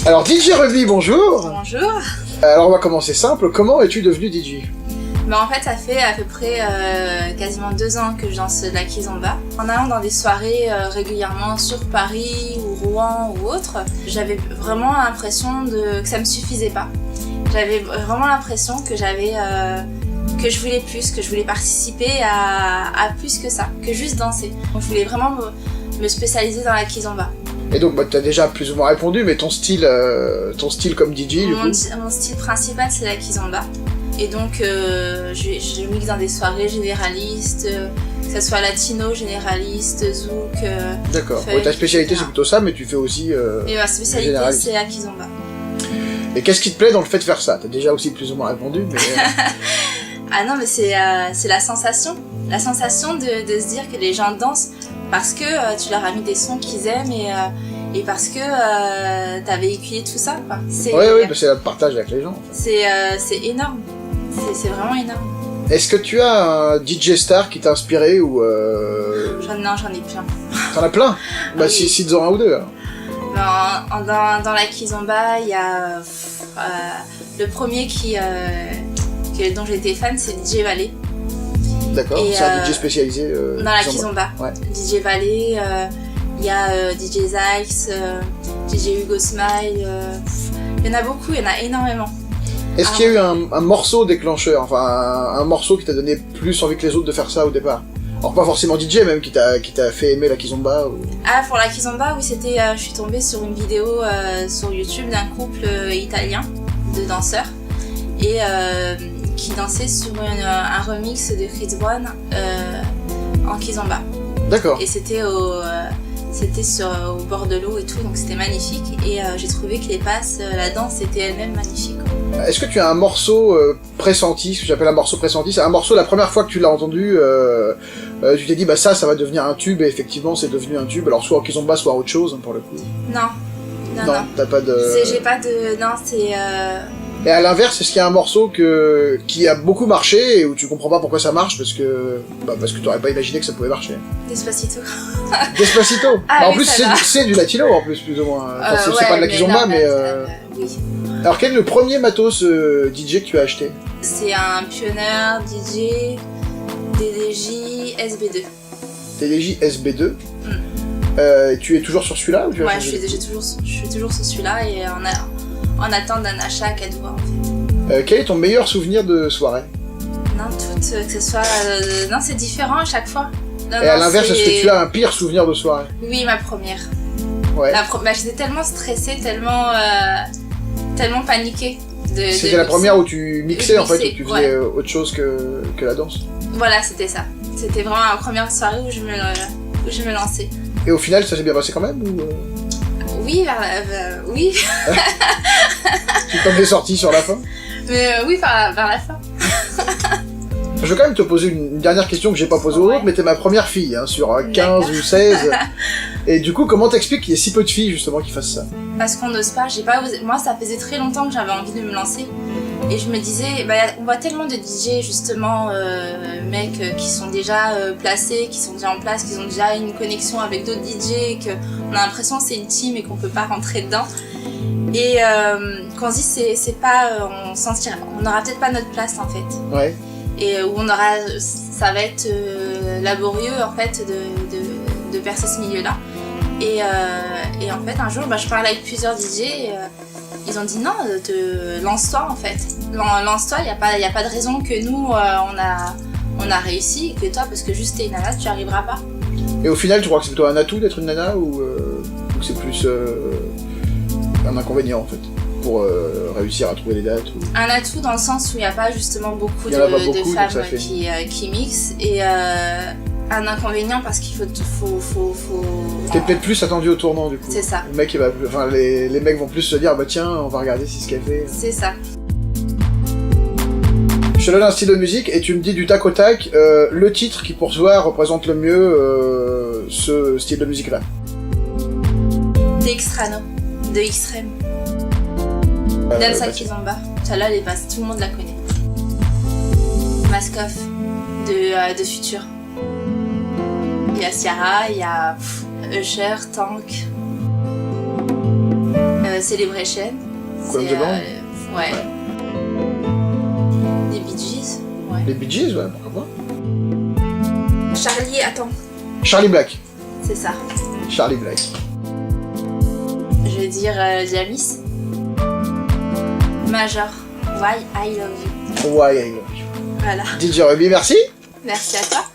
Alors DJ Revy, bonjour. Bonjour. Alors on va commencer simple, comment es-tu devenu DJ? En fait, ça fait à peu près quasiment 2 ans que je danse de la kizomba. En allant dans des soirées régulièrement sur Paris ou Rouen ou autre, j'avais vraiment l'impression que ça me suffisait pas. J'avais vraiment l'impression que que je voulais plus, que je voulais participer à plus que ça, que juste danser. Donc, je voulais vraiment me spécialiser dans la kizomba. Et donc tu as déjà plus ou moins répondu, mais ton style comme DJ du coup? Mon style principal c'est la kizomba. Et donc je mixe dans des soirées généralistes, que ce soit latino, généraliste, zouk, d'accord. Ouais, ta spécialité c'est plutôt ça, mais tu fais aussi et ma spécialité c'est la kizomba. Et qu'est-ce qui te plaît dans le fait de faire ça? T'as déjà aussi plus ou moins répondu, mais... Ah non, mais c'est la sensation. La sensation de se dire que les gens dansent parce que tu leur as mis des sons qu'ils aiment et parce que t'as véhiculé tout ça. Oui, c'est le partage avec les gens. En fait. C'est énorme. C'est vraiment énorme. Est-ce que tu as un DJ star qui t'a inspiré ou Non, j'en ai plein. T'en as plein? Bah oui. Cites-en un ou deux alors. Dans la kizomba, il y a le premier dont j'étais fan, c'est DJ Valet. D'accord, c'est un DJ spécialisé dans la kizomba. Ouais. DJ Valet, il y a DJ Zyx, DJ Hugo Smile, il y en a beaucoup, il y en a énormément. Est-ce qu'il y a eu un morceau déclencheur, enfin un morceau qui t'a donné plus envie que les autres de faire ça au départ? Alors pas forcément DJ même, qui t'a fait aimer la kizomba ou... Ah, pour la kizomba, oui, c'était, je suis tombée sur une vidéo sur YouTube d'un couple italien de danseurs et qui dansait sur un remix de Chris Brown en kizomba. D'accord. Et c'était au bord de l'eau et tout, donc c'était magnifique. Et j'ai trouvé que les passes, la danse était elle-même magnifique. Est-ce que tu as un morceau pressenti, ce que j'appelle un morceau pressenti, c'est un morceau, la première fois que tu l'as entendu, tu t'es dit bah ça va devenir un tube, et effectivement c'est devenu un tube, alors soit en kizomba, soit autre chose, hein, pour le coup. Non. T'as pas de... J'ai pas de... Non, c'est... Et à l'inverse, est-ce qu'il y a un morceau qui a beaucoup marché et où tu comprends pas pourquoi ça marche parce que t'aurais pas imaginé que ça pouvait marcher? Despacito. Despacito. Ah, en oui, plus c'est du latino en plus ou moins. Enfin, c'est pas de la kizomba mais oui. Alors quel est le premier matos DJ que tu as acheté? C'est un Pioneer DJ DDJ SB2. DDJ SB2. Tu es toujours sur celui-là ou tu ouais, je suis toujours sur celui-là et en attente d'un achat à Cadoua en fait. Quel est ton meilleur souvenir de soirée? Non, que ce soit... non, c'est différent à chaque fois. Et à l'inverse, est-ce que tu as un pire souvenir de soirée? Oui, ma première. Ouais. J'étais tellement stressée, tellement paniquée. C'était la première où tu mixais en fait, où tu faisais autre chose que la danse? Voilà, c'était ça. C'était vraiment la première soirée où je me lançais. Et au final, ça s'est bien passé quand même ou Oui, oui. Tu t'en es sorti sur la fin? Mais oui, vers la fin. Je vais quand même te poser une dernière question que j'ai pas posée aux autres, mais t'es ma première fille, hein, sur 15 ou 16. Et du coup, comment t'expliques qu'il y ait si peu de filles justement qui fassent ça? Parce qu'on n'ose pas, moi ça faisait très longtemps que j'avais envie de me lancer. Et je me disais, on voit tellement de DJ justement, mecs qui sont déjà placés, qui sont déjà en place, qui ont déjà une connexion avec d'autres DJ, et qu'on a l'impression que c'est une team et qu'on peut pas rentrer dedans. Et qu'on se dit, c'est pas, on n'aura peut-être pas notre place en fait. Ouais. Et où ça va être laborieux en fait de percer ce milieu-là. Et en fait un jour je parlais avec plusieurs DJ et ils ont dit non, lance-toi en fait. Lance-toi, il n'y a pas de raison que nous on a réussi et que toi parce que juste t'es une nana tu n'y arriveras pas. Et au final tu crois que c'est plutôt un atout d'être une nana ou c'est plus un inconvénient en fait pour réussir à trouver des dates ou... Un atout dans le sens où il n'y a pas justement beaucoup de femmes qui mixent et un inconvénient parce qu'il faut... T'es peut-être plus attendu au tournant du coup. C'est ça. Les mecs vont plus se dire bah tiens on va regarder si ce qu'elle fait. C'est ça. Je te donne un style de musique et tu me dis du tac au tac le titre qui pour toi représente le mieux ce style de musique là. Dextrano, de Extreme. Danza Kizomba. Celle-là, elle est basse, tout le monde la connaît. Mask Schwarzkopf de Future. Il y a Ciara, il y a Usher, Tank, Celebration. Queen of the Band. Ouais. Les Bee Gees. Ouais. Les Bee Gees, ouais, pourquoi pas. Charlie, attends. Charlie Black. C'est ça. Charlie Black. Je vais dire Jamis. Major. Why I Love You. Why I Love You. Voilà. DJ Ruby, merci. Merci à toi.